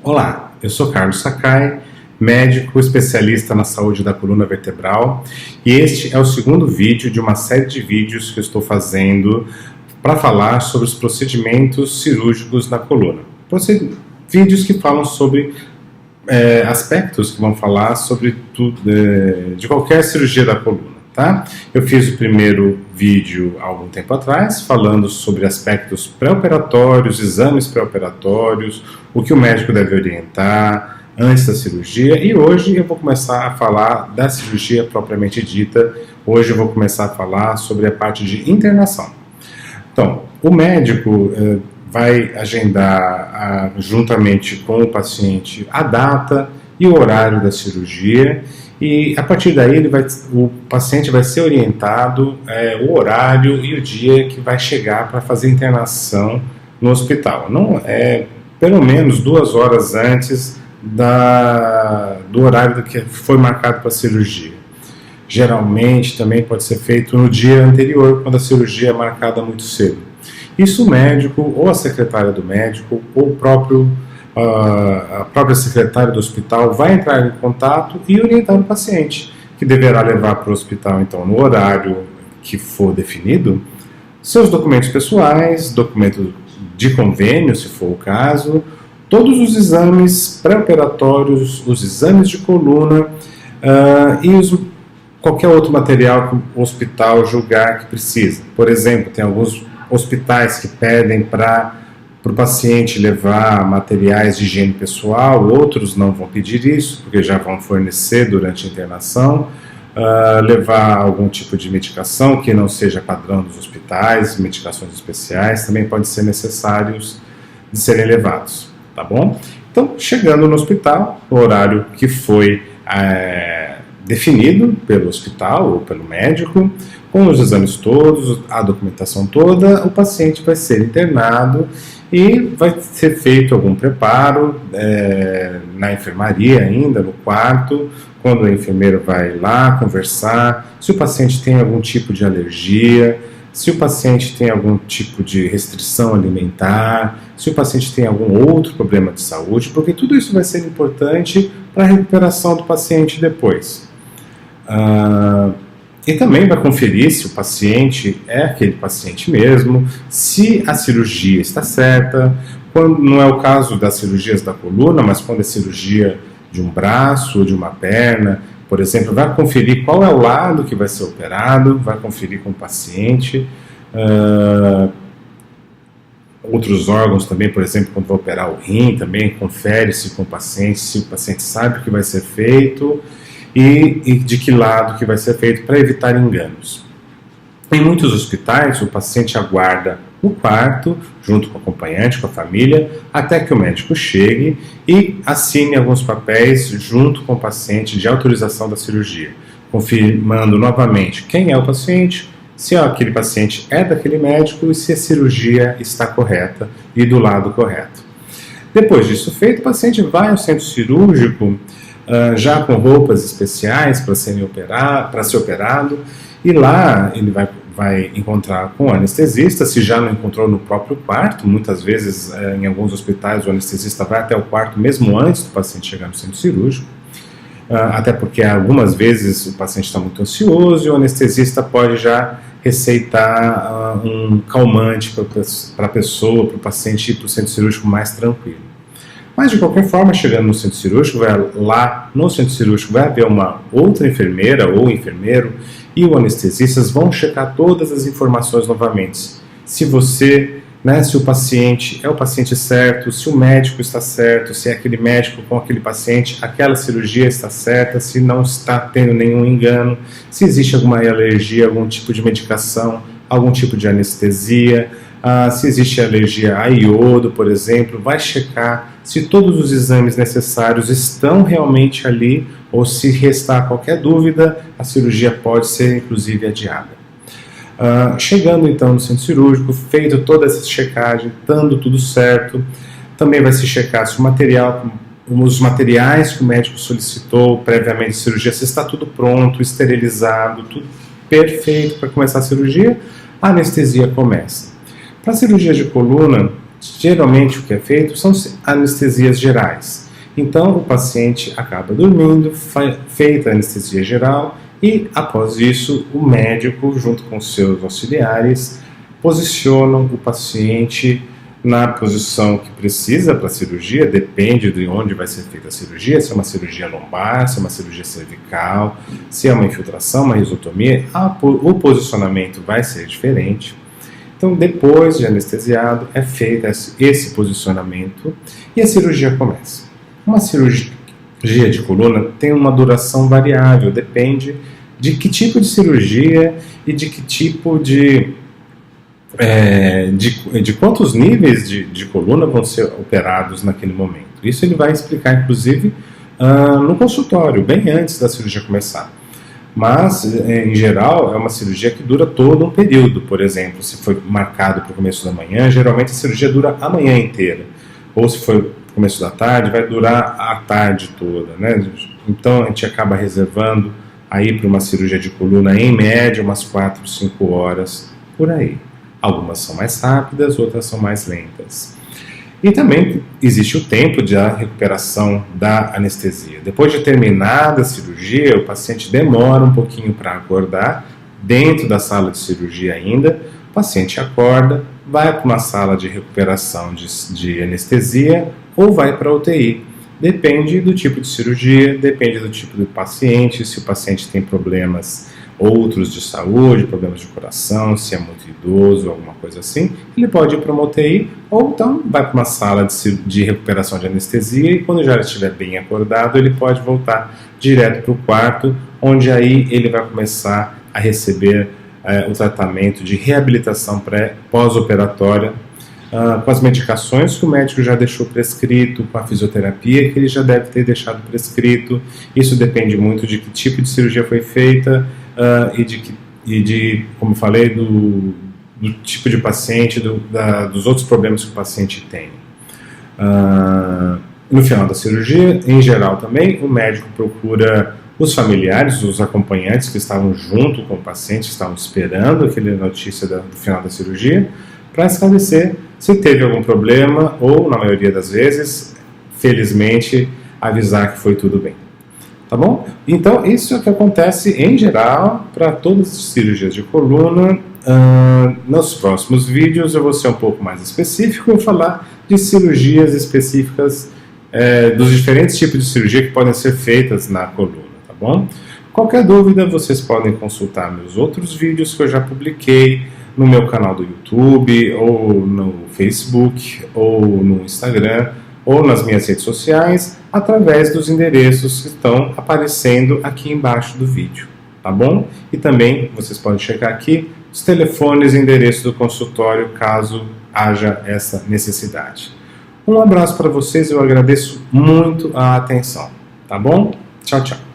Olá, eu sou Carlos Sakai, médico especialista na saúde da coluna vertebral, e este é o segundo vídeo de uma série de vídeos que eu estou fazendo para falar sobre os procedimentos cirúrgicos na coluna. Vídeos que falam sobre aspectos que vão falar sobre tudo, de qualquer cirurgia da coluna. Tá? Eu fiz o primeiro vídeo há algum tempo atrás, falando sobre aspectos pré-operatórios, exames pré-operatórios, o que o médico deve orientar antes da cirurgia, e hoje eu vou começar a falar da cirurgia propriamente dita. Hoje eu vou começar a falar sobre a parte de internação. Então, o médico vai agendar juntamente com o paciente a data e o horário da cirurgia, e a partir daí o paciente vai ser orientado o horário e o dia que vai chegar para fazer internação no hospital. Não é pelo menos 2 horas antes do horário que foi marcado para a cirurgia. Geralmente também pode ser feito no dia anterior, quando a cirurgia é marcada muito cedo. Isso o médico, ou a secretária do médico, ou a própria secretária do hospital vai entrar em contato e orientar o paciente, que deverá levar para o hospital, então, no horário que for definido, seus documentos pessoais, documento de convênio, se for o caso, todos os exames pré-operatórios, os exames de coluna e qualquer outro material que o hospital julgar que precisa. Por exemplo, tem alguns hospitais que pedem para o paciente levar materiais de higiene pessoal, outros não vão pedir isso, porque já vão fornecer durante a internação, levar algum tipo de medicação que não seja padrão dos hospitais, medicações especiais, também podem ser necessários de serem levados, tá bom? Então, chegando no hospital, no horário que foi definido pelo hospital ou pelo médico, com os exames todos, a documentação toda, o paciente vai ser internado e vai ser feito algum preparo na enfermaria ainda, no quarto, quando o enfermeiro vai lá conversar, se o paciente tem algum tipo de alergia, se o paciente tem algum tipo de restrição alimentar, se o paciente tem algum outro problema de saúde, porque tudo isso vai ser importante para a recuperação do paciente depois. E também vai conferir se o paciente é aquele paciente mesmo, se a cirurgia está certa, quando não é o caso das cirurgias da coluna, mas quando é cirurgia de um braço ou de uma perna, por exemplo, vai conferir qual é o lado que vai ser operado, vai conferir com o paciente. Outros órgãos também, por exemplo, quando vai operar o rim, também confere-se com o paciente, se o paciente sabe o que vai ser feito, e de que lado que vai ser feito para evitar enganos. Em muitos hospitais, o paciente aguarda no quarto, junto com o acompanhante, com a família, até que o médico chegue e assine alguns papéis junto com o paciente de autorização da cirurgia, confirmando novamente quem é o paciente, se aquele paciente é daquele médico e se a cirurgia está correta e do lado correto. Depois disso feito, o paciente vai ao centro cirúrgico já com roupas especiais para ser operado, e lá ele vai encontrar com o anestesista, se já não encontrou no próprio quarto. Muitas vezes em alguns hospitais o anestesista vai até o quarto mesmo antes do paciente chegar no centro cirúrgico, até porque algumas vezes o paciente está muito ansioso e o anestesista pode já receitar um calmante para a pessoa, para o paciente ir para o centro cirúrgico mais tranquilo. Mas, de qualquer forma, chegando no centro cirúrgico, lá no centro cirúrgico vai haver uma outra enfermeira ou enfermeiro, e os anestesistas vão checar todas as informações novamente. Se o paciente é o paciente certo, se o médico está certo, se é aquele médico com aquele paciente, aquela cirurgia está certa, se não está tendo nenhum engano, se existe alguma alergia, algum tipo de medicação, algum tipo de anestesia, se existe alergia a iodo, por exemplo, vai checar se todos os exames necessários estão realmente ali, ou se restar qualquer dúvida, a cirurgia pode ser inclusive adiada. Chegando então no centro cirúrgico, feito toda essa checagem, estando tudo certo, também vai se checar se os materiais que o médico solicitou previamente à cirurgia, se está tudo pronto, esterilizado, tudo perfeito para começar a cirurgia, a anestesia começa. Para a cirurgia de coluna, Geralmente o que é feito são anestesias gerais. Então o paciente acaba dormindo, feita a anestesia geral e após isso o médico junto com seus auxiliares posicionam o paciente na posição que precisa para a cirurgia, depende de onde vai ser feita a cirurgia, se é uma cirurgia lombar, se é uma cirurgia cervical, se é uma infiltração, uma risotomia, o posicionamento vai ser diferente. Então, depois de anestesiado, é feito esse posicionamento e a cirurgia começa. Uma cirurgia de coluna tem uma duração variável, depende de que tipo de cirurgia e de que tipo de quantos níveis de coluna vão ser operados naquele momento. Isso ele vai explicar, inclusive, no consultório, bem antes da cirurgia começar. Mas, em geral, é uma cirurgia que dura todo um período. Por exemplo, se foi marcado para o começo da manhã, geralmente a cirurgia dura a manhã inteira. Ou se foi começo da tarde, vai durar a tarde toda, né? Então, a gente acaba reservando aí para uma cirurgia de coluna, em média, umas 4, 5 horas, por aí. Algumas são mais rápidas, outras são mais lentas. E também existe o tempo de recuperação da anestesia. Depois de terminada a cirurgia, o paciente demora um pouquinho para acordar, dentro da sala de cirurgia ainda, o paciente acorda, vai para uma sala de recuperação de anestesia ou vai para a UTI. Depende do tipo de cirurgia, depende do tipo do paciente, se o paciente tem problemas outros de saúde, problemas de coração, se é muito idoso, alguma coisa assim, ele pode ir para uma UTI ou então vai para uma sala de recuperação de anestesia e quando já estiver bem acordado, ele pode voltar direto para o quarto, onde aí ele vai começar a receber o tratamento de reabilitação pós-operatória com as medicações que o médico já deixou prescrito, com a fisioterapia que ele já deve ter deixado prescrito. Isso depende muito de que tipo de cirurgia foi feita e de como falei, do tipo de paciente, dos outros problemas que o paciente tem. No final da cirurgia, em geral também, o médico procura os familiares, os acompanhantes que estavam junto com o paciente, estavam esperando aquela notícia do final da cirurgia, para esclarecer se teve algum problema ou, na maioria das vezes, felizmente, avisar que foi tudo bem. Tá bom? Então, isso é o que acontece, em geral, para todas as cirurgias de coluna. Nos próximos vídeos eu vou ser um pouco mais específico e vou falar de cirurgias específicas dos diferentes tipos de cirurgia que podem ser feitas na coluna, tá bom? Qualquer dúvida, vocês podem consultar meus outros vídeos que eu já publiquei no meu canal do YouTube, ou no Facebook, ou no Instagram, ou nas minhas redes sociais, através dos endereços que estão aparecendo aqui embaixo do vídeo, tá bom? E também vocês podem checar aqui os telefones e endereço do consultório, caso haja essa necessidade. Um abraço para vocês, eu agradeço muito a atenção, tá bom? Tchau, tchau.